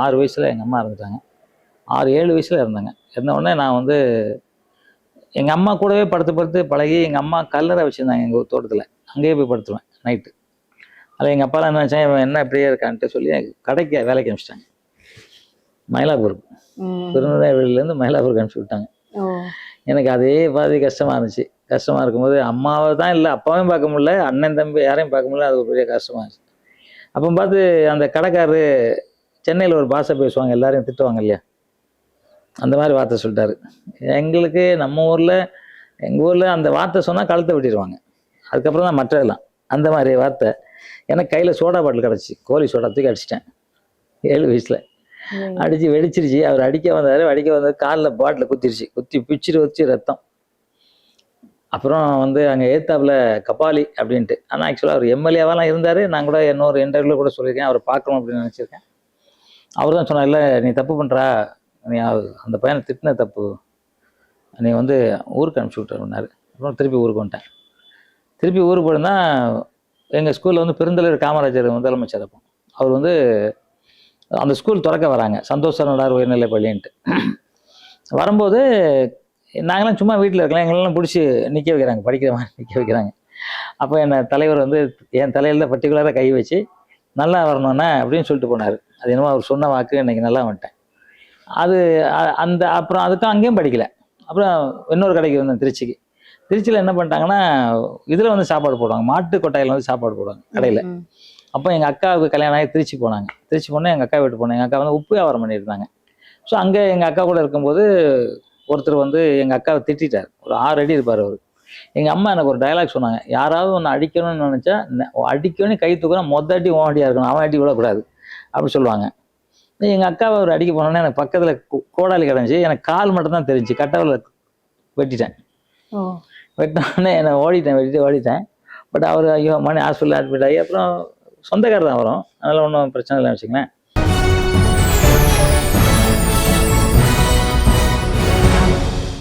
6 வயசில் எங்கள் அம்மா இறந்துட்டாங்க. 6, 7 வயசில் இருந்தாங்க. இருந்தவுடனே நான் வந்து எங்கள் அம்மா கூடவே படுத்து படுத்து பழகி எங்கள் அம்மா கல்லறை வச்சுருந்தாங்க எங்கள் தோட்டத்தில். அங்கேயே போய் படுத்துருவேன் நைட்டு. அதில் எங்கள் அப்பாலாம் என்ன நினச்சாங்க, இவன் என்ன இப்படியே இருக்கான்ட்டு சொல்லி கடைக்கு வேலைக்கு அனுப்பிச்சிட்டாங்க. மயிலாப்பூருக்கு. திருநெல்வேலியிலேருந்து மயிலாப்பூருக்கு அனுப்பிச்சி விட்டாங்க. எனக்கு அதே பாதி கஷ்டமாக இருந்துச்சு. கஷ்டமாக இருக்கும்போது அம்மாவை தான் இல்லை, அப்பாவையும் பார்க்க முடியல, அண்ணன் தம்பி யாரையும் பார்க்க முடியல. அது ஒரு பெரிய கஷ்டமாக இருந்துச்சு. அப்போ பார்த்து அந்த கடைக்காரரு சென்னையில் ஒரு பாஷை பேசுவாங்க, எல்லாரையும் திட்டுவாங்க இல்லையா, அந்த மாதிரி வார்த்தை சொல்லிட்டாரு. எங்களுக்கு நம்ம ஊரில், எங்கள் ஊரில் அந்த வார்த்தை சொன்னால் கழுத்தை வெட்டிடுவாங்க. அதுக்கப்புறம் தான் மற்றதெல்லாம். அந்த மாதிரி வார்த்தை. எனக்கு கையில் சோடா பாட்டில் கிடச்சி, கோழி சோடா தூக்கி அடிச்சிட்டேன் 7 வயசில். அடித்து வெடிச்சிருச்சு. அவர் அடிக்க வந்தார் காலில் பாட்டில் குத்தி பிச்சுட்டு வச்சு ரத்தம். அப்புறம் வந்து அங்கே ஏத்தாப்புல கபாலி அப்படின்ட்டு, ஆனால் ஆக்சுவலாக அவர் எம்எல்ஏவாலாம் இருந்தார். நான் கூட இன்னொரு இன்டர்வியூவில் கூட சொல்லியிருக்கேன், அவரை பார்க்கணும் அப்படின்னு நினச்சிருக்கேன். அவர் தான் சொன்னார், இல்லை நீ தப்பு பண்ணுறா, நீ அந்த பையனை திட்டின தப்பு, நீ வந்து ஊருக்கு அனுப்பிச்சி விட்டுருந்தாரு. அப்புறம் திருப்பி ஊருக்கு வந்துட்டேன். திருப்பி ஊருக்கு போயிருந்தால் எங்கள் ஸ்கூலில் வந்து பெருந்தலைவர் காமராஜர் முதலமைச்சர். அப்போ அவர் வந்து அந்த ஸ்கூல் திறக்க வராங்க, சந்தோஷ நடார் உயர்நிலை பள்ளின்ட்டு. வரும்போது நாங்களாம் சும்மா வீட்டில் இருக்கலாம், எங்களெல்லாம் பிடிச்சி நிற்க வைக்கிறாங்க, படிக்கிற மாதிரி நிற்க வைக்கிறாங்க. அப்போ என்னை தலைவர் வந்து என் தலையில் தான் பர்டிகுலராக கை வச்சு நல்லா வரணுண்ணே அப்படின்னு சொல்லிட்டு போனார். அது என்னமோ அவர் சொன்ன வாக்கு, இன்றைக்கி நல்லா வந்துட்டேன். அது அந்த அப்புறம் அதுக்கும் அங்கேயும் படிக்கலை. அப்புறம் இன்னொரு கடைக்கு வந்தேன், திருச்சியில் என்ன பண்ணிட்டாங்கன்னா, இதில் வந்து சாப்பாடு போடுவாங்க, மாட்டு கொட்டாயில் வந்து சாப்பாடு போடுவாங்க கடையில். அப்போ எங்கள் அக்காவுக்கு கல்யாணம் ஆகி திருச்சி போனாங்க. திருச்சி போனால் எங்கள் அக்கா வீட்டு போனேன். எங்கள் அக்கா வந்து உப்பு வியாபாரம் பண்ணியிருந்தாங்க. ஸோ அங்கே எங்கள் அக்கா கூட இருக்கும்போது ஒருத்தர் வந்து எங்கள் அக்காவை திட்டார். ஒரு 6 அடி இருப்பார் அவர். எங்கள் அம்மா எனக்கு ஒரு டைலாக் சொன்னாங்க, யாராவது ஒன்று அடிக்கணும்னு நினச்சா அடிக்கணும், கை தூக்கணும், மொத்த அடி ஓன் அடியாக இருக்கணும், அவன் அடி விடக்கூடாது அப்படி சொல்லுவாங்க. எங்கள் அக்காவை ஒரு அடிக்க போனோன்னே எனக்கு பக்கத்தில் கோடாலி கிடந்துச்சு. எனக்கு கால் மட்டும் தான் தெரிஞ்சு, கட்டவில் வெட்டிட்டேன். வெட்டினோடனே என்னை ஓடிட்டேன். பட் அவர் ஐயோ மணி ஹாஸ்பிட்டலில் அட்மிட் ஆகி, அப்புறம் சொந்தக்காரர் தான் வரும், அதனால் ஒன்றும் பிரச்சனை இல்லைன்னு வச்சுங்களேன்.